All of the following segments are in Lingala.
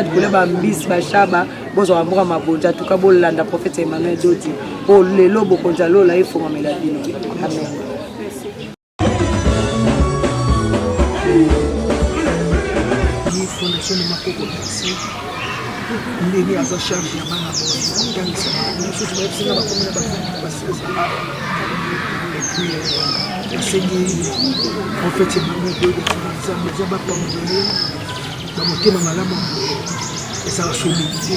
malade pour les bambis bachaba bozo amura mabonja tout cas bolanda prophète Emmanuel Dodi pour les lobos konjalo là il faut mamela bino. Amen. Fondation de Makoko Taxi. Ndenge aza charge ya bana boye kangisa biso tubayebisinga bakomela basesa et puis asengi prophète Emmanuel Dodi nzambe eza bapamdole bamotema malamu ezala solidité.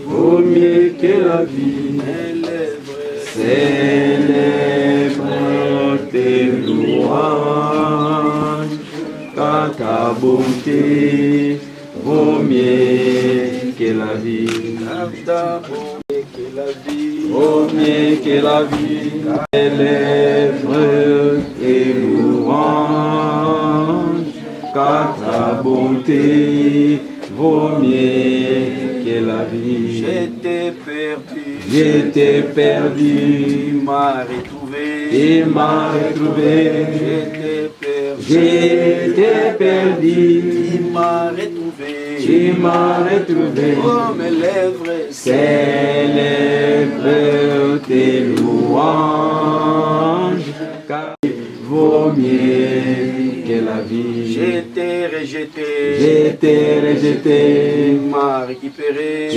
Vaut mieux que la vie, célèbre tes louanges, car ta bonté vaut mieux que la vie, vaut mieux que la vie, célèbre tes louanges, car ta bonté vaut mieux que la vie. J'étais perdu, il m'a retrouvé, j'étais perdu, il m'a retrouvé, oh mes lèvres célèbrent tes louanges, car il vaut mieux que la vie. J'étais rejeté, il m'a récupéré,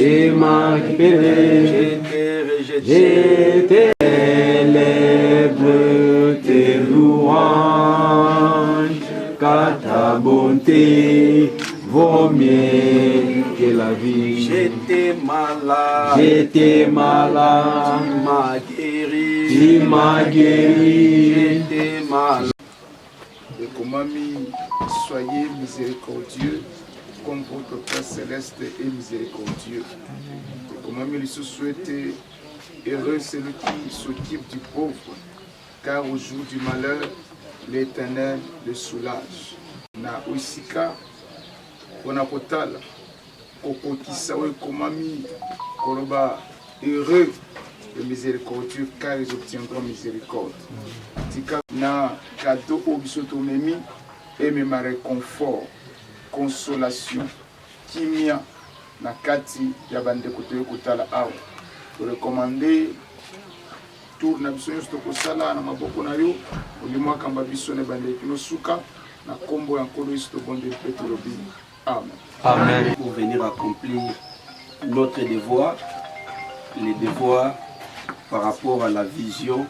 j'étais célèbre tes louanges, car ta bonté vaut mieux que la vie. J'étais malade, tu m'as guéri, j'étais malade. Et Komami, soyez miséricordieux comme votre Père Céleste est miséricordieux. Et Komami, il se souhaite heureux celui qui s'occupe du pauvre, car au jour du malheur, l'Éternel le soulage. Na Oisika, Onapotala, Kokokisa, Komami, Koroba, heureux et miséricordieux, car ils obtiendront miséricorde. Tika na cadeau obisotomemi et même réconfort, consolation, kimia na kati ya bande kote kotala awa. Pour recommander tour na biso nyonso tokosala na maboko na yo olimwa kamba biso na bande kino suka na kombo ya nkolo Yesu tobonde petro bi. Amen. Amen. Pour venir accomplir notre devoir les devoirs par rapport à la vision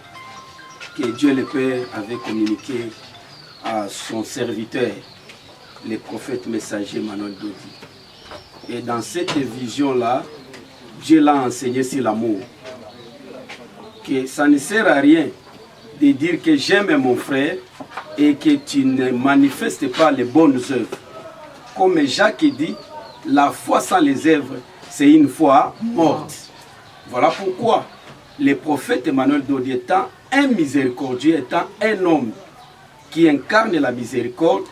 que Dieu le Père avait communiquée à son serviteur, le prophète messager Manuel Dodi. Et dans cette vision-là, Dieu l'a enseigné sur l'amour. Que ça ne sert à rien de dire que j'aime mon frère et que tu ne manifestes pas les bonnes œuvres. Comme Jacques dit, la foi sans les œuvres, c'est une foi morte. Voilà pourquoi le prophète Emmanuel Dodi, étant un miséricordieux, étant un homme qui incarne la miséricorde,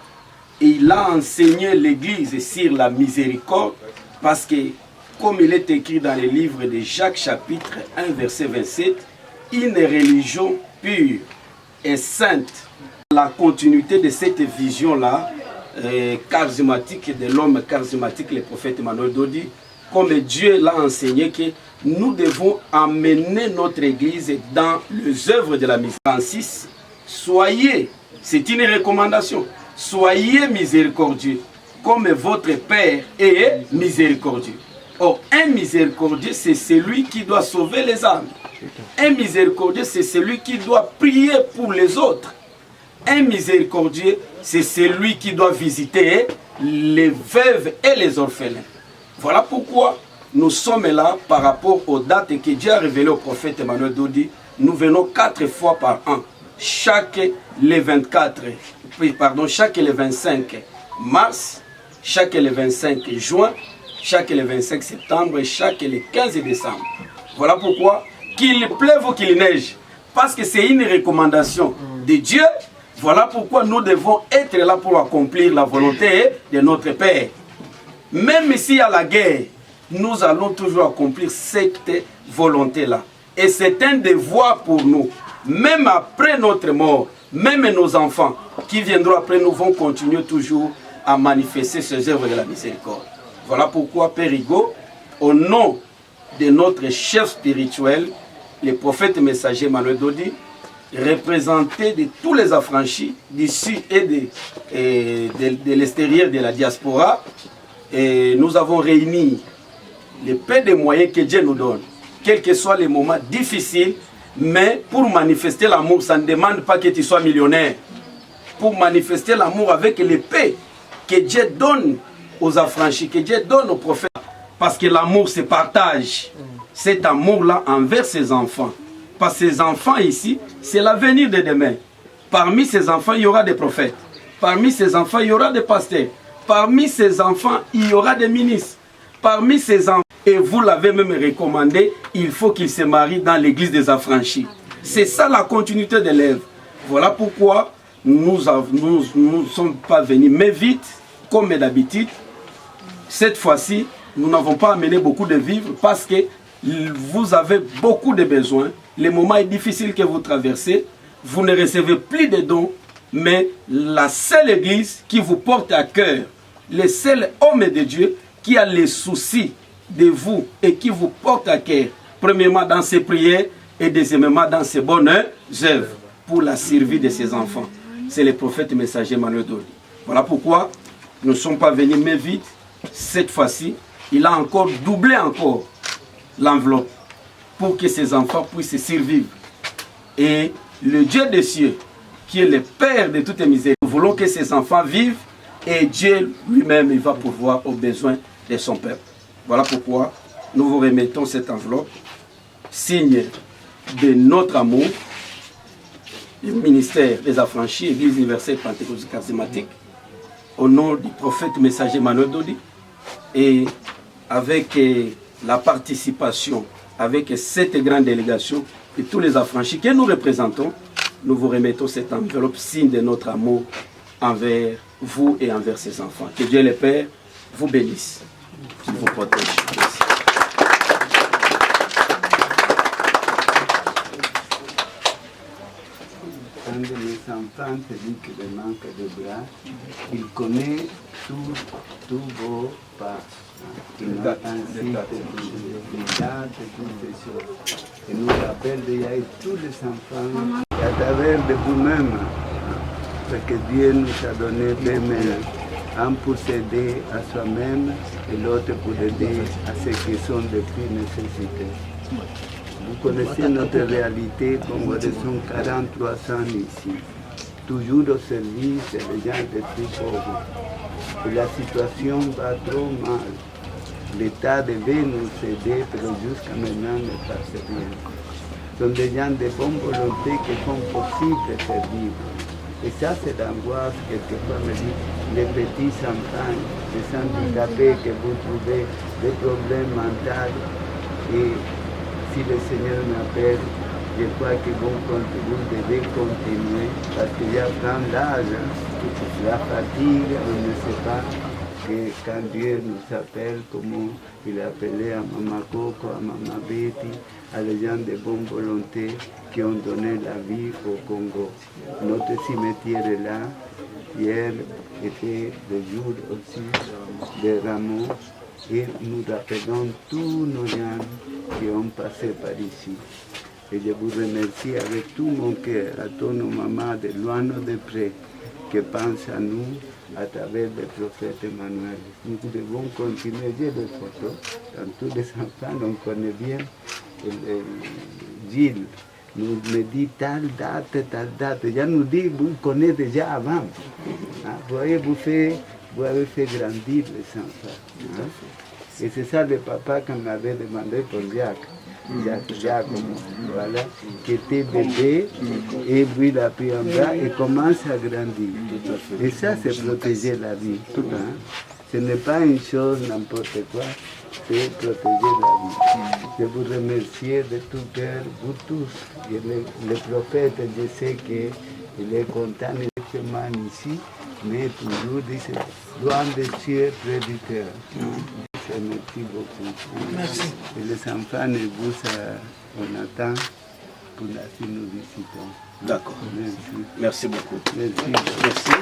et il a enseigné l'Église sur la miséricorde, parce que, comme il est écrit dans le livre de Jacques chapitre 1 verset 27, une religion pure et sainte. La continuité de cette vision-là, charismatique, de l'homme charismatique, le prophète Emmanuel Dodi, comme Dieu l'a enseigné, que nous devons amener notre Église dans les œuvres de la miséricorde. 36, soyez, c'est une recommandation, soyez miséricordieux, comme votre Père est miséricordieux. Or, un miséricordieux, c'est celui qui doit sauver les âmes. Un miséricordieux, c'est celui qui doit prier pour les autres. Un miséricordieux, c'est celui qui doit visiter les veuves et les orphelins. Voilà pourquoi nous sommes là par rapport aux dates que Dieu a révélées au prophète Emmanuel Dodi. Nous venons 4 fois par an, chaque le 25 mars, chaque le 25 juin, chaque le 25 septembre et chaque le 15 décembre. Voilà pourquoi, qu'il pleuve ou qu'il neige, parce que c'est une recommandation de Dieu. Voilà pourquoi nous devons être là pour accomplir la volonté de notre Père. Même s'il y a la guerre, nous allons toujours accomplir cette volonté-là. Et c'est un devoir pour nous. Même après notre mort, même nos enfants qui viendront après nous vont continuer toujours à manifester ces œuvres de la miséricorde. Voilà pourquoi, Père Higo, au nom de notre chef spirituel, le prophète messager Emmanuel Dodi, représenté de tous les affranchis d'ici et de l'extérieur de la diaspora, et nous avons réuni les peu de moyens que Dieu nous donne, quels que soient les moments difficiles, mais pour manifester l'amour, ça ne demande pas que tu sois millionnaire. Pour manifester l'amour avec l'épée que Dieu donne aux affranchis, que Dieu donne aux prophètes, parce que l'amour se partage. Cet amour-là envers ses enfants. Parce que ces enfants ici, c'est l'avenir de demain. Parmi ces enfants, il y aura des prophètes. Parmi ces enfants, il y aura des pasteurs. Parmi ces enfants, il y aura des ministres. Parmi ces enfants, et vous l'avez même recommandé, il faut qu'ils se marient dans l'église des affranchis. C'est ça la continuité de l'œuvre. Voilà pourquoi nous ne sommes pas venus, mais vite, comme d'habitude. Cette fois-ci, nous n'avons pas amené beaucoup de vivres parce que vous avez beaucoup de besoins. Le moment est difficile que vous traversez. Vous ne recevez plus de dons, mais la seule église qui vous porte à cœur, le seul homme de Dieu qui a les soucis de vous et qui vous porte à cœur, premièrement dans ses prières et deuxièmement dans ses bonnes œuvres pour la survie de ses enfants. C'est le prophète messager Emmanuel Dodi. Voilà pourquoi nous ne sommes pas venus, mais vite. Cette fois-ci, il a encore doublé l'enveloppe pour que ses enfants puissent survivre. Et le Dieu des cieux, qui est le Père de toutes les misères, nous voulons que ses enfants vivent et Dieu lui-même il va pourvoir aux besoins de son peuple. Voilà pourquoi nous vous remettons cette enveloppe, signe de notre amour, le ministère des affranchis, Église universelle pentecôtiste charismatique, au nom du prophète messager Emmanuel Dodi, et avec la participation, avec cette grande délégation et tous les affranchis que nous représentons, nous vous remettons cette enveloppe, signe de notre amour envers vous et envers ses enfants. Que Dieu le Père vous bénisse, qu'il vous protège. Merci. Un de mes enfants te dit que le manque de bras, il connaît tous vos pas. Il nous dates et toutes ces choses. Et nous rappelle déjà tous les enfants, et à travers de vous-même, parce que Dieu nous a donné deux mains, un pour s'aider à soi-même et l'autre pour aider à ceux qui sont de plus nécessité. Vous connaissez notre réalité, Congolais sont 43 ans ici, toujours au service des gens les plus pauvres. Et la situation va trop mal. L'État devait nous aider, mais jusqu'à maintenant ne passe rien. Ce sont des gens de bonne volonté qui font possible de faire vivre. Et ça, c'est l'angoisse, quelquefois, me dit, les petits enfants, les handicapés que vous trouvez, des problèmes mentaux. Et si le Seigneur m'appelle, je crois que vous devez continuer, parce qu'il y a plein d'âge, la fatigue, on ne sait pas. Que quand Dieu nous appelle, comme il a appelé à Maman Coco, à Maman Betty, à les gens de bonne volonté qui ont donné la vie au Congo. Notre cimetière est là. Hier était le jour aussi des rameaux et nous rappelons tous nos gens qui ont passé par ici. Et je vous remercie avec tout mon cœur, à tous nos mamans de loin ou de près, qui pensent à nous à travers le prophète Emmanuel. Nous devons continuer. J'ai des photos. Dans tous les enfants, on connaît bien Gilles. Nous me dit telle date. Il nous dit, vous connaissez déjà avant. Hein? Vous avez fait grandir les enfants. Hein? Et c'est ça le papa qu'on m'avait demandé pour Jacques. Jacques, voilà, qui était bébé, et puis il a pris un bras et commence à grandir. Et ça, c'est protéger la vie. Hein? Ce n'est pas une chose n'importe quoi, c'est protéger la vie. Je vous remercie de tout cœur, vous tous. Et le prophète, je sais qu'il est content d'être man ici, mais toujours, il dit, loin de Dieu, près du cœur. Merci beaucoup. Merci. Et les enfants, on attend pour la si nous visitons. D'accord. Merci. Merci beaucoup. Merci. Merci.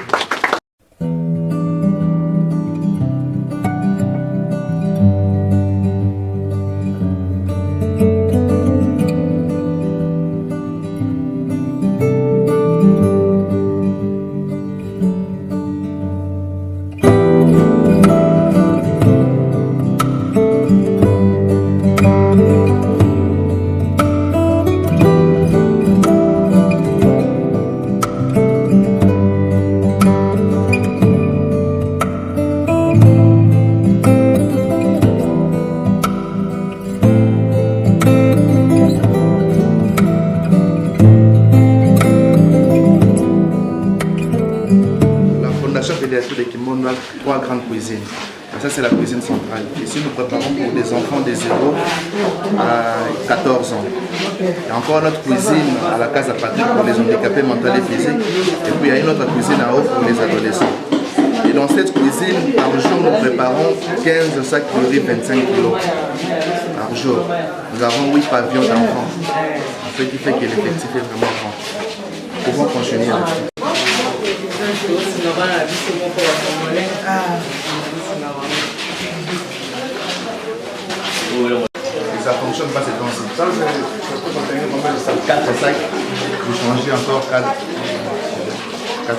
Trois grandes cuisines. Ça, c'est la cuisine centrale. Ici, nous préparons pour des enfants de 0 à 14 ans. Il y a encore notre cuisine à la Casa Patrick pour les handicapés mentaux et physiques. Et puis, il y a une autre cuisine à eau pour les adolescents. Et dans cette cuisine, par jour, nous préparons 15 sacs de riz 25 kg par jour. Nous avons 8 pavillons d'enfants. Ce qui fait que l'effectif est vraiment grand. Nous pouvons continuer là-dessus. Et ça fonctionne pas, c'est comme ça. Ça, c'est 4 sacs. Vous changez encore 4 sacs.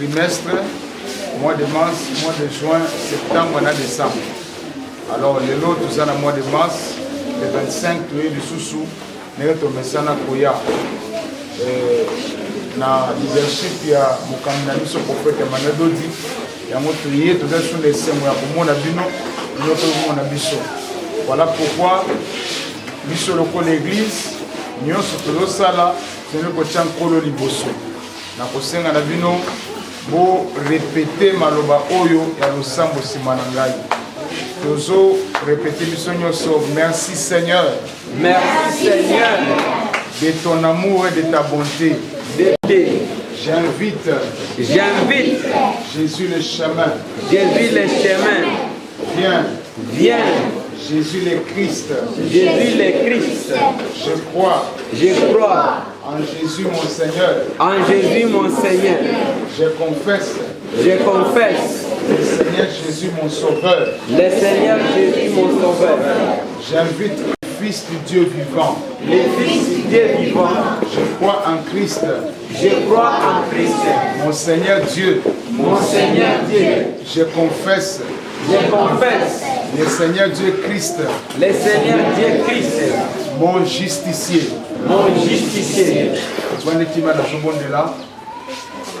trimestre, mois de mars, mois de juin, septembre, on a décembre. Alors, les lots, tout ça, dans le mois de mars, le 25, tu es du sous-sous, nous sommes à Koya. Na leadership ya mukanda biso prophète Emmanuel Dodi ya moto yé tout ça sur les semo ya komona bino notre komona biso. Voilà pourquoi biso loko l'église nyonso tozosala tene kotia nkolo liboso na kosenga na bino bo répéter maloba oyo ya losambo nsima na ngai. Tozo répéter biso nyonso. Merci Seigneur, Merci Seigneur de ton amour et de ta bonté. J'invite Jésus le chemin. Jésus le chemin. Viens Jésus le Christ. Jésus le Christ. Je crois en Jésus mon Seigneur. En Jésus mon Seigneur. Je confesse Le Seigneur Jésus mon Sauveur. Le Seigneur Jésus mon Sauveur. J'invite le Fils du Dieu vivant. Le Fils du Dieu vivant. Je crois en Christ. Je crois en Christ. Mon Seigneur Dieu. Mon Seigneur Dieu. Je confesse le Seigneur Dieu Christ. Le Seigneur Dieu Christ. Mon justicier. Mon justicier.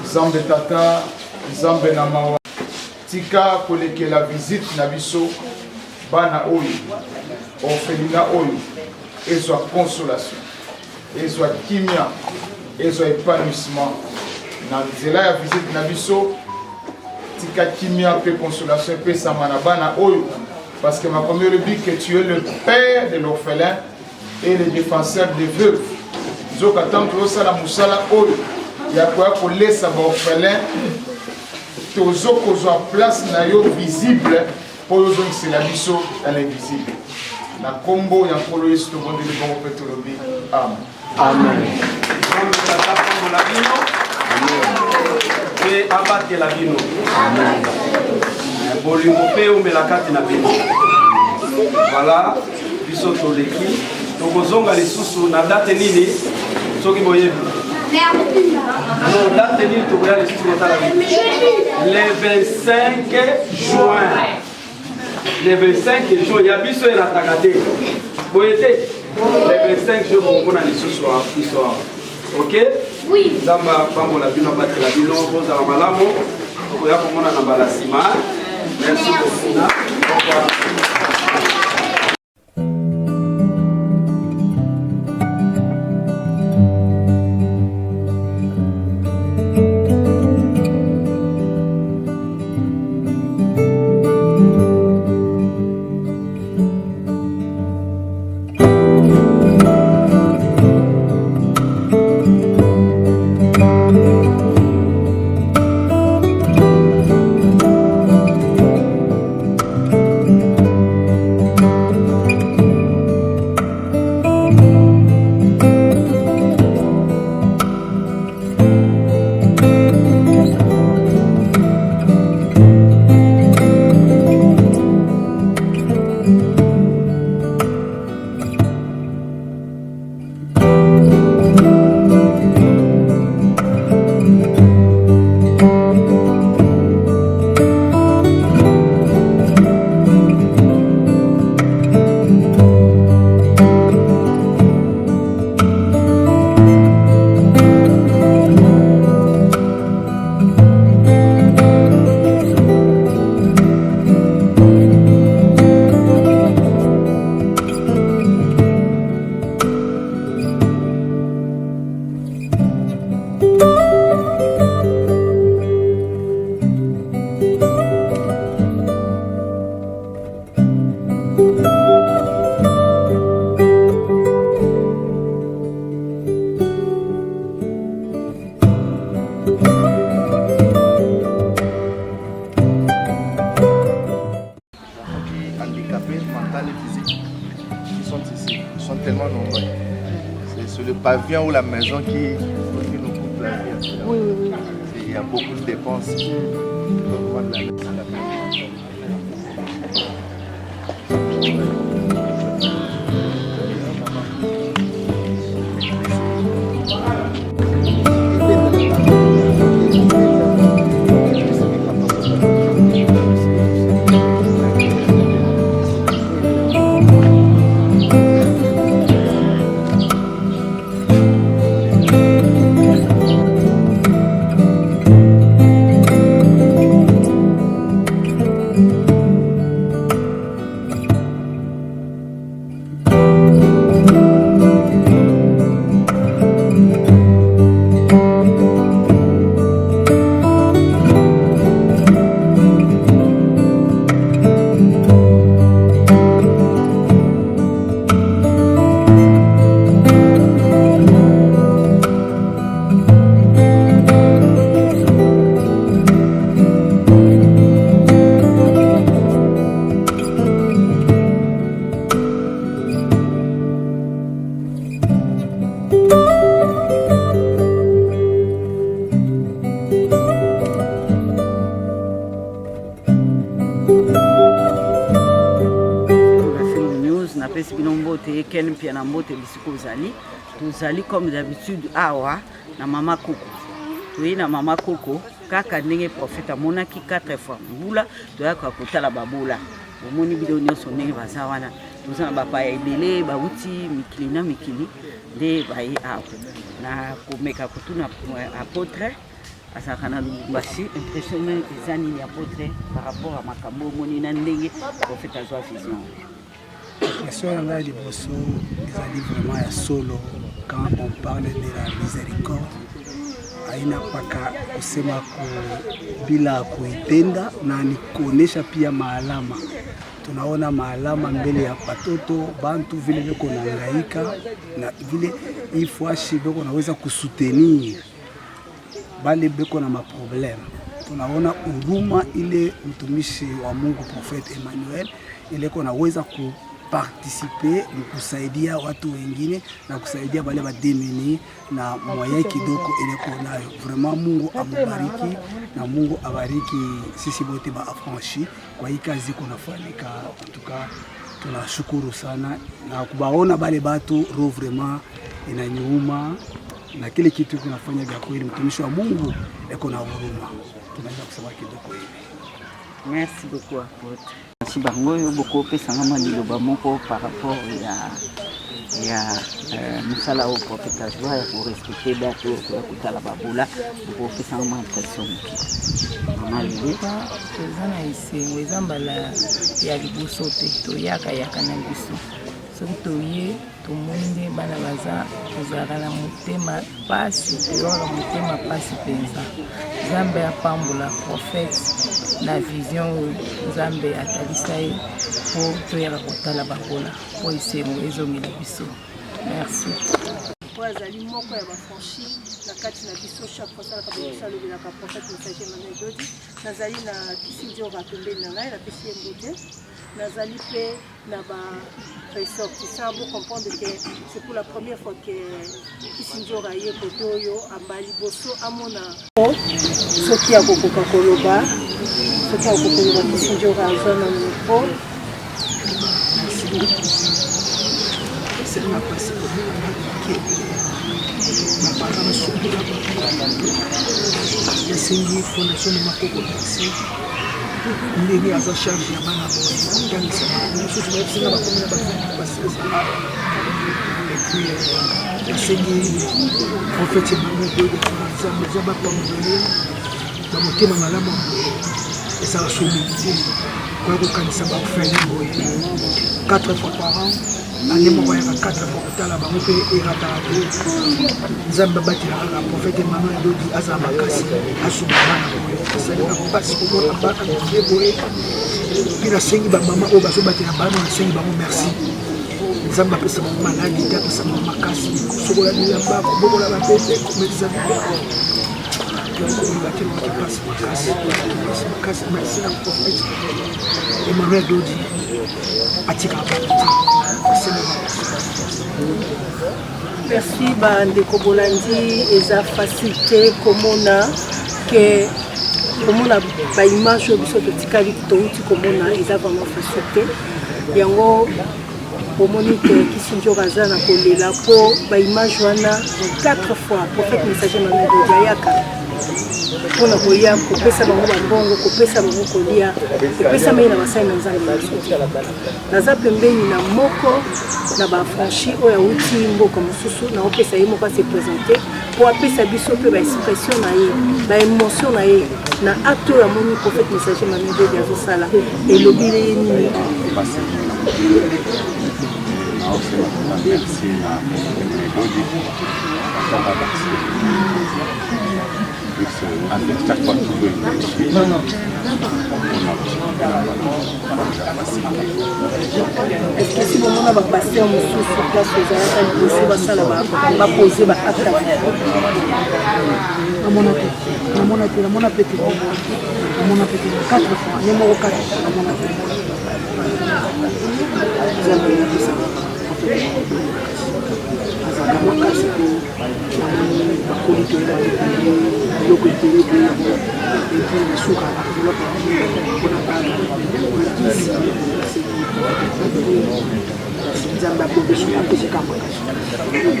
Zambe tata, zambe na mawa. Tika koleke la visite na biso bana oyo. Orphelinat oyo. Ezwa consolation. Ezwa kimia. Ezwa épanouissement. Na nzela ya visite na biso tika kimia pe consolation pe samana bana oyo. Parce que ma première dit que tu es le père de l'orphelin et le défenseur des veuves. Zoka tanto sala musala oyo. Ya kwa kolesa ba orphelin tozo kozwa place na yo visible pour yo c'est la biso dans l'invisible. Na kombo ya kolo Yesu to bondi le bon petolobi. Amen. Amen. Et abattre la bino. Amen. Bolingo pe umela kati na bino. Voilà, biso to leki. Tokozonga lisusu na date nini? Soki boyebi. Non, date nini tokoya lisusu kotala bino. Le 25 juin. Le 25 juin, ya biso elataka te. Boyete. Le 25 juin bokona lisusu wa histoire. Ok? Oui. Zamba pambola bino batela bino bozala malamu. Okoya komona na balasima. Merci beaucoup. Au revoir. Pavillon ou la maison qui nous coûte la vie. Oui. Il y a beaucoup de dépenses. napesi bino mbote ken pia na mbote bisiko zali tozali comme d'habitude awa na mama Koko toyi na mama Koko kaka ndenge prophète amonaki 4 fois mbula toyaka kotala babola omoni bino nyonso ndenge baza wana toza na bapaya ebele bauti mikili na mikili nde baye awa na komeka kotuna apôtre azalaka na Lubumbashi impressionné eza nini apôtre par rapport à makambo omoni na ndenge prophète azwa vision. Question là liboso ezali vraiment ya solo quand on parle de la miséricorde aina paka kusema bila kuitenda na ni kuonesha pia maalama. Tunaona maalama mbele ya watoto bantu vile beko nahangaika na vile ifwashi beko naweza kusutenir bale beko na maproblème. Tunaona huruma ile mtumishi wa Mungu Prophet Emmanuel ile konaweza kuparticiper kusaidia watu wengine na kusaidia wale bademeni na moyen kidogo ile konayo. Vraiment Mungu amubariki na Mungu abariki sisi bote ba affranchi kwa hii kazi kunafanyika. Tuka tunashukuru sana na kubaona bale batu roho vraiment inanyuma na kile kitu kunafanya vya kweli mtumishi wa Mungu eko na huruma. Tunaweza kusema kidogo hivi. Merci beaucoup apôtre. Si bango yo boko pesa ngama liloba moko par rapport ya musala au prophète azwa ya pour respecter bato ko kutala babula boko pesa ngama impression mama liloba tozana isengo ezambala ya liboso te toyaka yaka na biso soki toye tomoni nde bana baza kozala na motema pasi toyoka motema pasi mpenza Nzambe apambola prophète na vision Nzambe atalisa ye po toyaka kotala babola po esengo ezongela biso. Merci. Azali moko ya bafranchi na kati na biso chaque fois sala kabisa lobelaka prophète messager Emmanuel Dodi nazali na Kisindiora pembeni na ngai napesi ye mbote nazali pe na ba ressortissants pour comprendre que c'est pour la première fois que Kisindiora ye kote oyo ambali boso amona soki akokoka koloba soki akokoka koloba Kisindiora azwa na micro. C'est ma passion ya sengi fondation de Makoko Taxi ndenge aza charge ya bana boye kutangisa biso tunayebisinga bakomela basesa et puis ya sengi prophète Emmanuel Dodi eza bapambolé bamotema malamu ezala solidité koya kokanisa bafele boye 4 fois par an ane moko yaka 4 fois kotala bango mpe erataka te Nzambe abatilaka kaka prophète Emmanuel Dodi azala makasi asuba bana boye esalika mpasi komona bana moke boye mpe nasengi bamama oyo bazobatela bana nasengi bango merci Nzambe apesa bango maladi te apesa bango makasi kosokola bilamba kobokola babete komelisa biloko merci na prophète Emmanuel Dodi atikaka Merci bandeko bolandi eza facilité komona que komona ba image oyo biso totikali touti komona eza vraiment facilité yango omoni ke Kisindiora aza na kolela po ba image wana 4 fois prophète messager Emmanuel Dodi ayaka mpona kolia kopesa bango babongo kopesa bango kolia kopesa mai na basali na Nzambe naza pembeni na moko na bafranchi oyo awuti mboka mosusu na opesa ye moko ase présente po apesa biso mpe baexpression na ye baémotion na ye na acte oyo amoni prophète messager Emmanuel Dodi azosala elobile ye nini. Chaque fois toujours est-ce que si vous avez un pasteur sur place, vous avez un poser acte à bakoli toyeba biloko ebele boye yango epi basuka enveloppe mpona bana nzambe apesika makasi.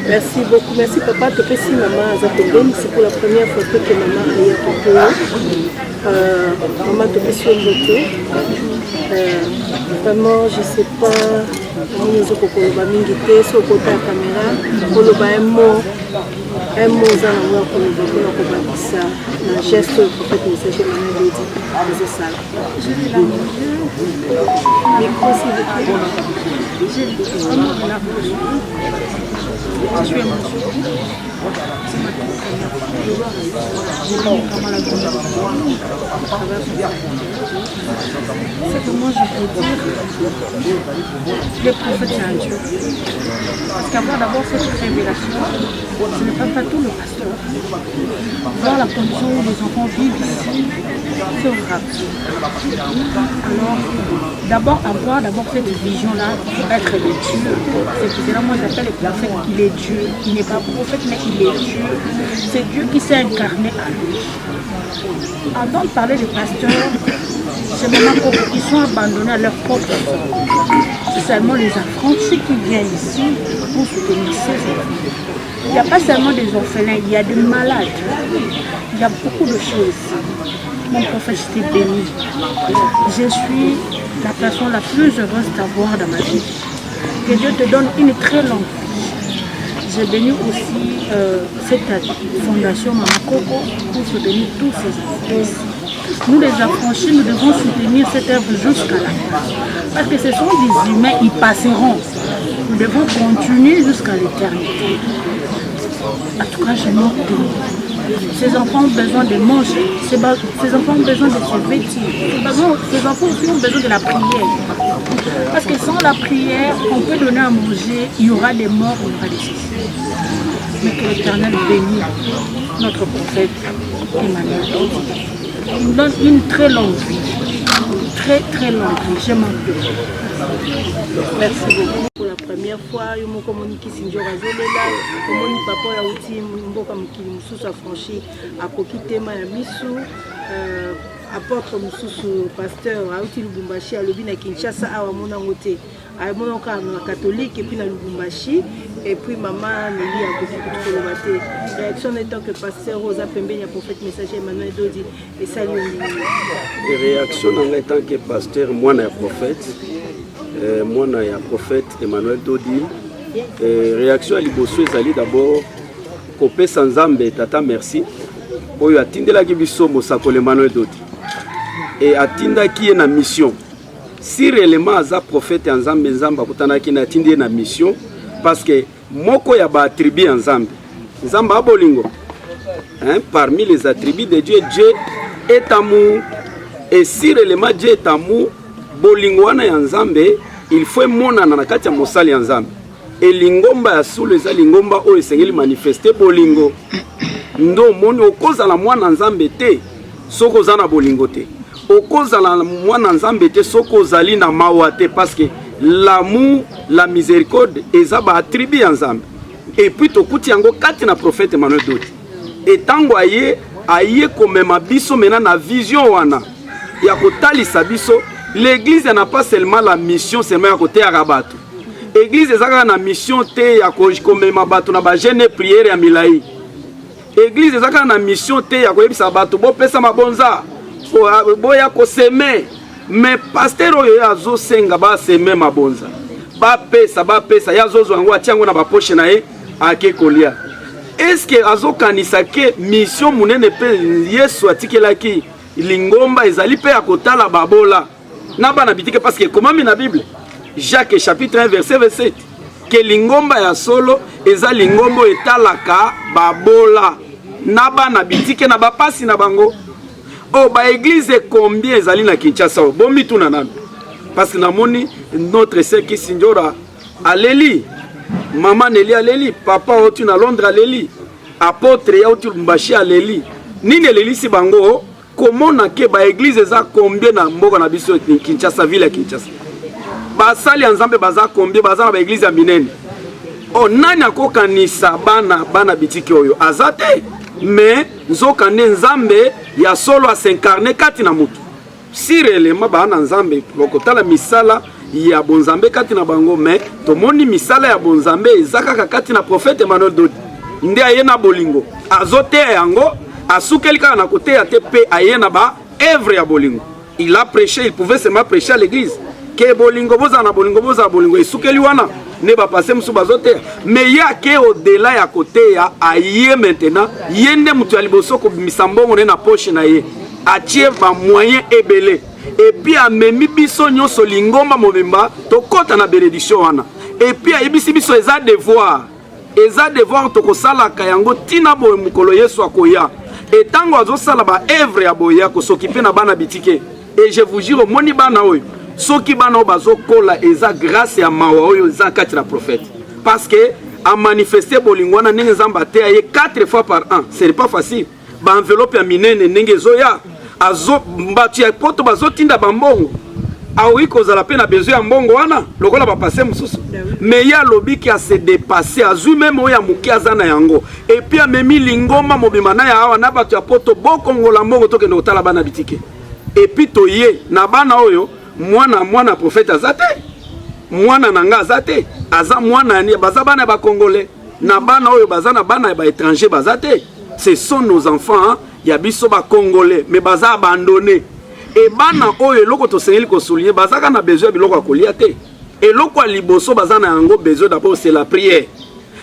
Merci beaucoup. Merci papa. Topesi maman Zatobeni. C'est pour la première fois que maman a eu maman Topesi Ombote. Vraiment, je sais pas. Nous sommes au Mingité, sur le côté de la caméra. Pour le un mot dans la voix pour le ça. Un geste pour faire le message de maman Dodi. C'est ça. Micro, s'il vous plaît. Je suis c'est que moi je peux dire les prophètes c'est un Dieu. Parce qu'avoir d'abord cette révélation, ce n'est pas tout le pasteur. Voir la condition où les enfants vivent ici, c'est grave. Alors, d'abord avoir cette vision-là pour être le Dieu. C'est que là moi j'appelle le prophète, il est Dieu. Il n'est pas prophète mais il est Dieu. C'est Dieu qui s'est incarné à lui. Avant de parler des pasteurs, c'est maintenant qu'ils sont abandonnés à leur propre sang. C'est seulement les affranchis qui viennent ici pour soutenir ces enfants. Il n'y a pas seulement des orphelins, il y a des malades. Il y a beaucoup de choses. Mon prophète, je t'ai béni. Je suis la personne la plus heureuse d'avoir dans ma vie. Que Dieu te donne une très longue vie. J'ai béni aussi cette fondation Mama Coco pour soutenir tous ces enfants. Nous les affranchis, nous devons soutenir cette œuvre jusqu'à la fin. Parce que ce sont des humains, ils passeront. Nous devons continuer jusqu'à l'éternité. En tout cas, je m'en ces enfants ont besoin de manger, ces enfants ont besoin de se vêtir, ces enfants aussi ont besoin de la prière. Parce que sans la prière, on peut donner à manger, il y aura des morts, il y aura des soucis. Mais que l'Éternel bénisse notre prophète Emmanuel. Il nous donne une très longue vie, très longue vie, je m'en prie. Merci beaucoup. Pour la première fois, je me communique Sinjo Razolela, je me papa ya uti mboka mukili mususu affranchi akokite ma ya misu apôtre mususu pasteur auti Lubumbashi alobi na Kinshasa awa mona ngote amona ka na catholique et puis na Lubumbashi et puis maman Nelly akokite koloba te réaction étant que pasteur Rosa Pembeni prophète messager Emmanuel Dodi et salut réaction en étant que pasteur moi na prophète moi na prophète Emmanuel Dodi réaction à liboso ezali d'abord kopesa Nzambe tata merci oyo atindelaki biso mosakoli Emmanuel Dodi et atindaki na mission si réellement aza prophète ya Nzambe Nzambe akutanaki na atindi na mission parce que moko ya ba attribut ya Nzambe Nzambe abolingo parmi les attributs de Dieu, Dieu est amour et si réellement Dieu est amour bolingo wana ya Nzambe il faut monana na kati ya mosali ya Nzambe et lingomba ya solo eza lingomba oyo esengeli manifester bolingo ndo moni okozala mwana Nzambe te soko ozana bolingo te okozala mwana Nzambe te soko ozali na mawa te parce que l'amour la miséricorde eza ba attribut ya Nzambe et puis tokuti yango kati na prophète Emmanuel Dodi et tango aye komema biso mena na vision wana ya kotalisa biso. L'église n'a pas seulement la mission, c'est même à côté à Rabatou. L'église a la mission te à comme ma bateau na ba jeune prière à Milaï. L'église a la mission te à quoi ça bateau bo pesa mabonza. Boya ko semer mais pasteur oyo azo senga ba semer mabonza. Ba pesa ya zozo ngo atiango na ba poche na ye ake kolia. Est-ce que azo kanisa ke mission munene pe Yesu atikelaki lingomba ezali pe akotala babola. Naba bitike parce que comment na Bible Jacques chapitre 1 verset 27 que lingomba ya solo eza lingombo etalaka babola naba na bitike na bapasi na bango oh ba église combien ezali na Kinshasa bombi tuna nanu parce que namoni notre sœur qui Sinjora aleli maman Nelly aleli papa otu na Londres aleli apôtre ya otu Lubumbashi aleli nini aleli si bango. Comment na ke ba église eza combien na mboka na biso Kinshasa ville ya Kinshasa basali ya Nzambe baza combien baza na ba église ya minene o nani akokanisa bana bitike oyo azate mais nzokande nzambe ya solo a s'incarner kati na mutu sirelema bana nzambe lokotala misala ya bonzambe kati na bango mais tomoni misala ya bonzambe ezaka kati na prophète Emmanuel Dodi nde aye na bolingo azote yango asukeli kaka na kote ya te pe aye na ba œuvre ya bolingo. Il a prêché, il pouvait seulement prêcher à l'église que bolingo boza na bolingo esukeli wana ne ba passer musu bazote mais ya ke au-delà ya côté ya aye maintenant yende mutu ya liboso ko misambongo ne na poche na ye atie ba moyen ebele et puis amemi biso nyonso lingomba mobimba tokota na bénédiction wana et puis ayebisi biso eza devoir tokosalaka yango tina boye mukolo Yesu akoya et tango azosala ba œuvre ya boya ko s'occuper na bana bitike et je vous jure moni bana oyo soki bana oyo bazokola eza grâce ya mawa oyo eza kati na prophète parce que a manifester bolingo wana ndenge nzamba te aye 4 fois par an ce n'est pas facile ba enveloppe ya minene ndenge zoya azo mbatu ya poto bazotinda bambongo awi kozala pe na besoin ya mbongo wana lokola ba passer mususu mais ya lobiki a se dépasser azui même oya muki azana yango et puis amemi lingoma mobima na ya awa na batu ya poto bokongola mbongo tokende kotala bana bitike et puis toye na bana oyo mwana prophète azate mwana nanga azate aza mwana ni baza bana ba congolais na bana oyo baza na bana ba étranger bazate ce sont nos enfants ya biso ba congolais mais baza abandonné et bana oyo loko to sengeli ko souligner baza kana besoin biloko akolia te et loko liboso baza na yango besoin d'abord c'est la prière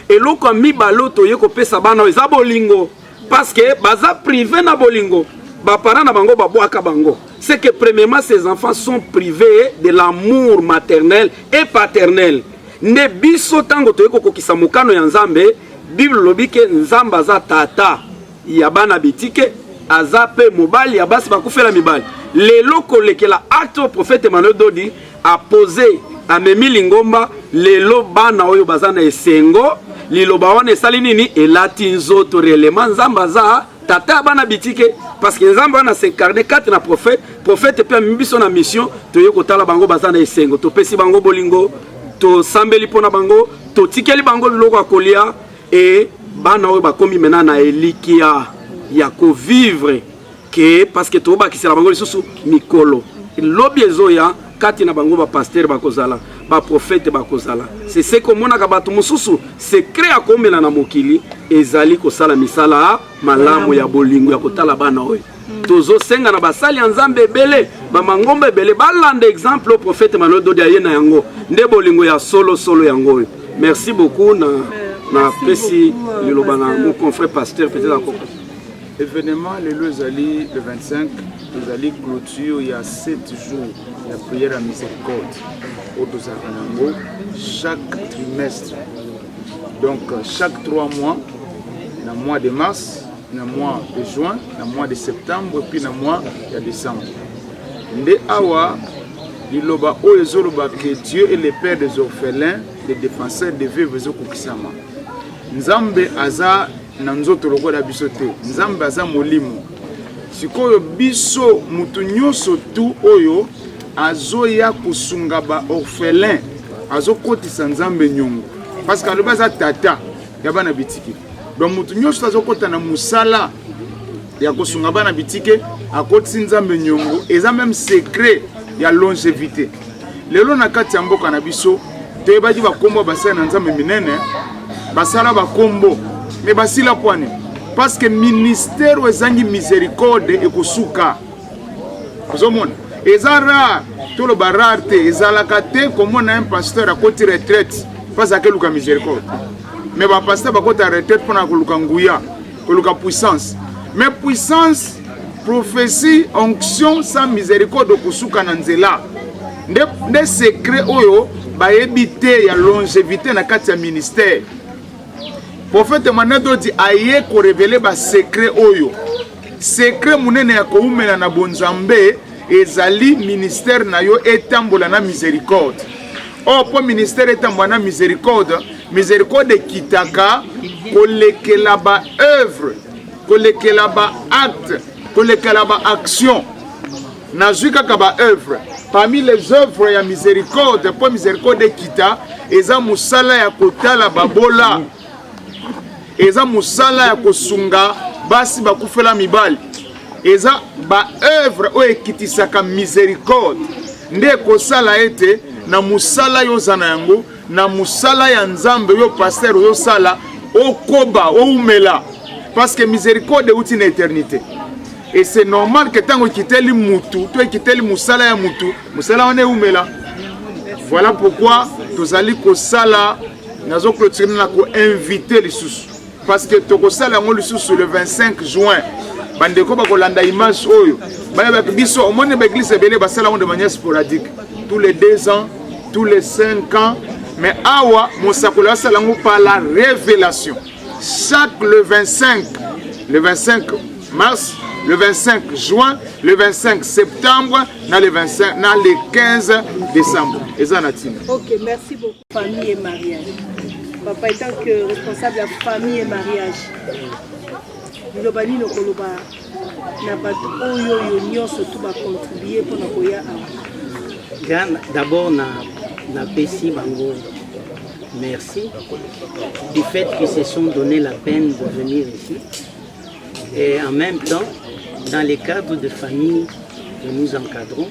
et loko mi baloto yeko pesa bana oyo za bolingo parce que baza privé na bolingo ba parents na bango ba boaka bango c'est que premièrement ces enfants sont privés de l'amour maternel et paternel ne biso tango toyeko kokisa mokano ya nzambe bible lobike nzamba za tata ya bana bitike azape mobali ya basi bakufela mibali lelo kolekela acte au prophète Emmanuel Dodi a posé amemi lingomba lelo bana oyo bazana esengo liloba wana esali nini elati nzoto réellement nzamba za tata bana bitike parce que nzamba wana s'incarner kati na prophète pe ambiso na mission toye kotala bango bazana esengo to pesi bango bolingo to sambeli pona bango to tikeli bango loko akolia et bana oyo bakomi mena na elikia ya ko vivre que parce que to bakisela bango lisusu mikolo lobi ezoya kati na bango ba pasteur bakozala ba prophète bakozala c'est ce que mona ka batu mususu secret akomela na mokili ezali kosala misala malamu ya bolingo ya kotala bana oyo tozo senga na basali nzambe ebele ba mangombe ebele balanda exemple au prophète Emmanuel Dodi ayena yango nde bolingo ya solo yango. Merci beaucoup na pesi liloba na mon confrère pasteur peut-être encore. Événement le Lozali le 25, Lozali clôture il y a 7 jours la prière à miséricorde au Dozaranango chaque trimestre. Donc chaque 3 mois, dans le mois de mars, dans le mois de juin, dans le mois de septembre et puis dans le mois de décembre. Nde awa liloba oyezoloba que Dieu est le père des orphelins, les défenseurs des veuves et kokisama. Nzambe aza na nzoto lokola biso te nzambe aza molimo sikoyo biso mutu nyonso tu oyo azoya kusunga ba orphelin azokotisa nzambe nyongo parce que aloba za tata ya bana bitike donc mutu nyonso azokota na musala ya kusunga bana bitike akotisi nzambe nyongo eza même secret ya longévité lelo na kati ya mboka na biso toyebaki bakombo basala na nzambe minene basala bakombo mais basila poane parce que ministère ezangi miséricorde ekosuka ozomona eza rare tolo bararte ezalaka te komona un pasteur akoti retraite parce que luka miséricorde mais ba pasteur bakota retraite pona koluka nguya koluka puissance mais puissance prophétie onction sans miséricorde okusuka na nzela nde secret oyo bayebi te ya longévité na kati ya ministère. Prophète Emmanuel Dodi aye ko révéler ba secret oyo secret munene ya ko umela na bonzambe ezali ministère na yo etambola na miséricorde. Oh po ministère etambola na miséricorde kitaka kolekela ba œuvre kolekela ba acte kolekela ba action na zuka ka ba œuvre parmi les œuvres ya miséricorde po miséricorde ekita eza musala ya kotala babola eza musala ya kosunga basi bakufela mibali eza ba œuvre oyo ekitisaka miséricorde nde kosala ete na musala yozana yango na musala ya nzambe yo pasteur yo sala okoba oumela parce que miséricorde outi na éternité et c'est normal que tango kiteli mutu to kiteli musala ya mutu musala wana eumela. Voilà pourquoi tozali kosala nazo clôturer na ko inviter les sous parce que tokosala ngo lisusu le 25 juin bandeko bakolanda image oyo baya biso omone ba église ebele basala ngo de manière sporadique tous les 2 ans tous les 5 ans mais awa mosakolo asala ngo par la révélation chaque le 25 mars le 25 juin le 25 septembre na le 25 na le 15 décembre ezanatina. OK, merci beaucoup. Famille et mariage. Papa étant que responsable de la famille et mariage. Lobani no koloba na bato oyo yo nyonso tout ba contribuer pour na koya awa. D'abord na pesi bango merci du fait qu'ils se sont donné la peine de venir ici et en même temps dans les cadres de famille que nous encadrons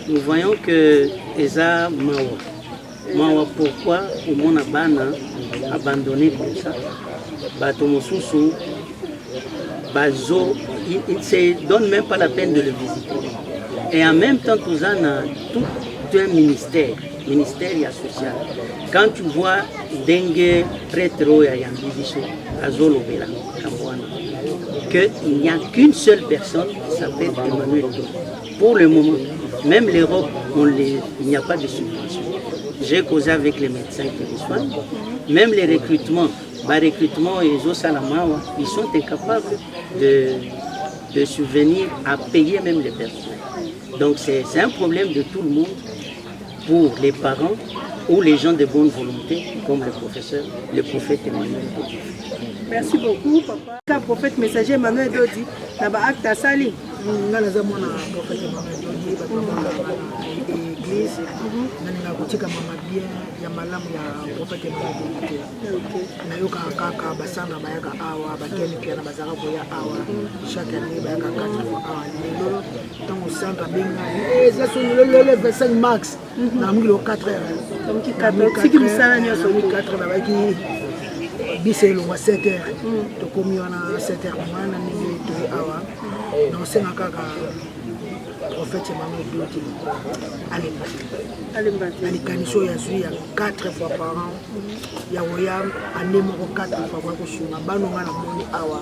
nous voyons que Eza Mawa pourquoi au monde abana abandonné comme ça bato mosusu bazo il ne se donne même pas la peine de le visiter et en même temps tout un ministère social. Quand tu vois Dengue Prétro et Yambibiso, Azolo Bela, qu'il n'y a qu'une seule personne qui s'appelle Emmanuel Do. Pour le moment, même l'Europe, il n'y a pas de subvention. J'ai causé avec les médecins qui les soignent. Même les recrutements, et Salamawa, ils sont incapables de subvenir à payer même les personnels. Donc c'est un problème de tout le monde. Pour les parents ou les gens de bonne volonté, comme le professeur, le prophète Emmanuel Dodi. Merci beaucoup, papa. Le prophète messager Emmanuel Dodi, n'a pas acte à Sali. Nous avons un prophète Emmanuel Dodi, l'église, nous avons un bien, il y a malam, il y a un prophète Emmanuel Dodi. Nous avons un kaka, basanga, bayaka awa, bakeni piana, bazara, boya awa, chaque année, bayaka 4 fois awa. Donc, au centre, ça sont le 25 max. Na mungi lo 4 heures. Donc 4 heures. Si qui misala nyo so 4 heures ba ki biselo wa 7 heures. To komi wana 7 heures mwana ni to awa. Na senga kaka prophète Emmanuel Dodi. Allez ali kaniso ya zuya 4 fois par an. Ya woya anemo 4 fois kwa kushuna bano ngana moni awa.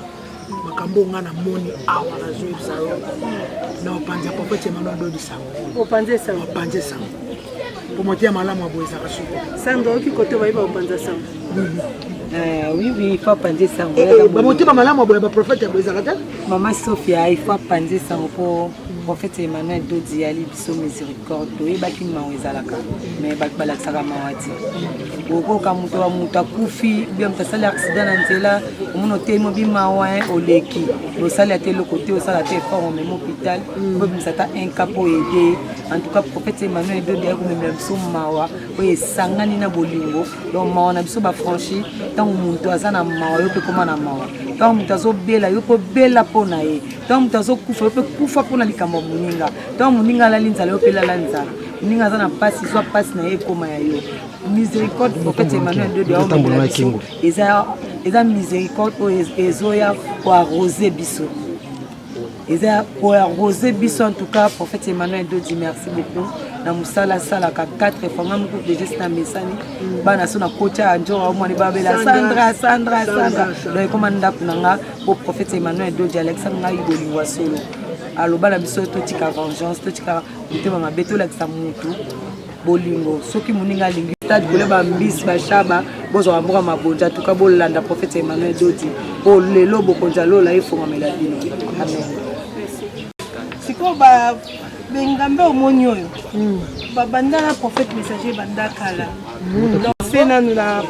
Makambo ngana moni awa na zuya sayo. Na opanza prophète Emmanuel Dodi sawo. Opanze sawo. Opanze sawo. Pour monter à Malam à Boisa. Sandro, qui côté va y avoir Panza Sam? Oui, il faut penser ça. Monter à Malam à Boisa, prophète Boisa. Maman Sophia, il faut penser ça pour prophète Emmanuel Dodi Ali biso miséricorde. Oui, baki mawezalaka. Mais baki balaksaka mawati. Boko kamuto wa muta kufi, bien mtasala accident na nzela, omuno temo bimawa oleki. Lo sala te le côté au sala te fort même hôpital. Bo msata un capo aider. En tout cas prophète Emmanuel Dodi ako même biso mawa. Oye sangani na bolingo. Donc mawa na biso ba franchi, tant muntu azana mawa yo pe koma na mawa. Tant mutazo bela yo ko bela pona ye. Tant mutazo kufa yo pe kufa pona likambo muninga. Tant muninga la linzala yo pe la lanzala. Muninga zana passe soit passe na ye koma ya yo. Miséricorde prophète Emmanuel Dodi ao eza miséricorde o ezoya ko arroser biso. Eza ko arroser biso en tout cas prophète Emmanuel Dodi merci beaucoup. Na musala sala ka 4 fois ngam ko déjà c'est mesani bana sona kocha anjora mo ni babela Sandra donc commanda kunanga au prophète Emmanuel Dodi Alexandre ngai bolingwa solo aloba na biso to tika vengeance to tika mutema mabeto la kisamutu bolingo soki muninga lingi stade kole ba mbisi ba shaba bozo amboka mabonja tuka bolanda prophète Emmanuel Dodi o lelo bokonja lola ifonga melabino amen. Siko ba bengambe omoni oyo babanda na prophète messager banda kala donc na la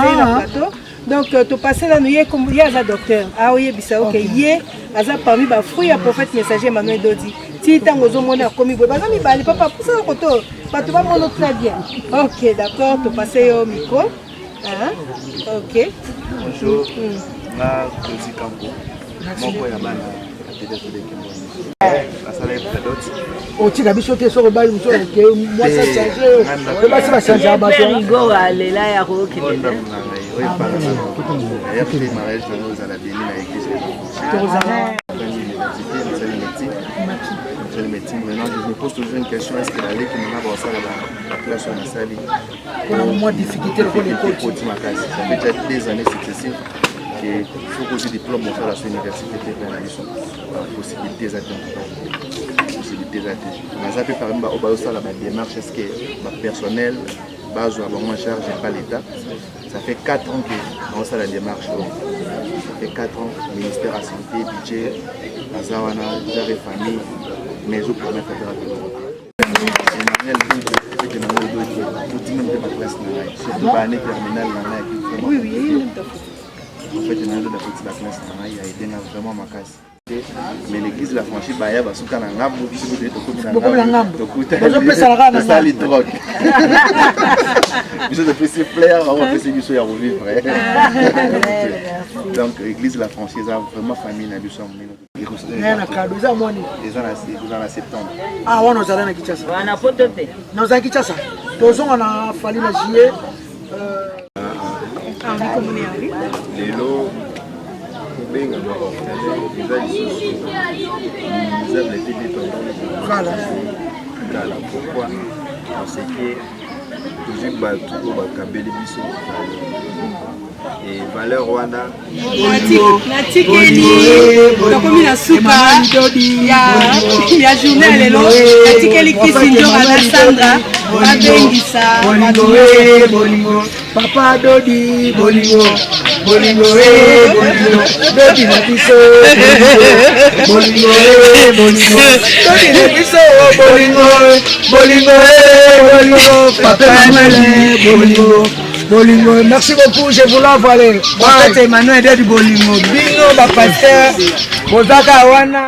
plateau donc to passer là nous y a comme ya za docteur a oye bisa OK yé aza parmi ba fruit ya prophète messager Emmanuel Dodi ti ntango ozomona akomi boye baza mibale papa pusaka koto bato bamona très bien. Ok, d'accord, topase yo micro. Ok. Bonjour, nga Kozi Kampo, moko ya bana atelier de Kimboni. Basala epadoti. Otika biso te soko bali muso ke moi ça changer. Ko basi ba changer ba to. Rigo alela ya ko kidenda. Oui, par exemple. Il y a fait des mariages dans nos alabini na église. Maintenant, je me pose toujours une question, est-ce que la loi qui m'a avancé la classe sur la salle on a moins de difficultés pour les coachs. Ça fait déjà des années successives qu'il faut poser des diplômes pour la université pour la mission. Possibilités d'atteindre. Possibilités d'atteindre. Mais ça peut par exemple, au bas la démarche, est-ce que le personnel, base ou avant charge, pas l'État. Ça fait 4 ans qu'on a la démarche. Ça fait 4 ans, ministère de la Santé, budget, Azawana, déjà les familles, mais je promets de faire Oui, oui, en fait, il y a de la classe, il y a vraiment ma casse. Mais l'église l'a franchi, il y a beaucoup de ngambo, beaucoup de ngambo. C'est ça les drogues. Je ne peux pas plaire, on va essayer de se revivre. Donc l'église l'a franchi, ça vraiment famille na biso mino. Na cadeau za moni. Ils en septembre. Ah wana ozala na Kinshasa. Wana poto te. Na za Kinshasa. Tozonga na fali na juillet. Henri Komone Henri. Lelo benga eza lisusu eza blete de tonton Kala. Kala pourquoi parce que toujours bato oyo bakabeli biso et valeur wana natikeli tokomi na suka ya journée lelo natikeli kisinjora na Sandra babengisa bolingo papa dodi bolingo bolingo bolingo dodi na biso bolingo bolingo dodi na biso bolingo bolingo bolingo papa mele bolingo bolingo. Merci beaucoup, je vous l'envoie. Emmanuel de Bolingo, Bingo, Pasteur, Bozaka Wana.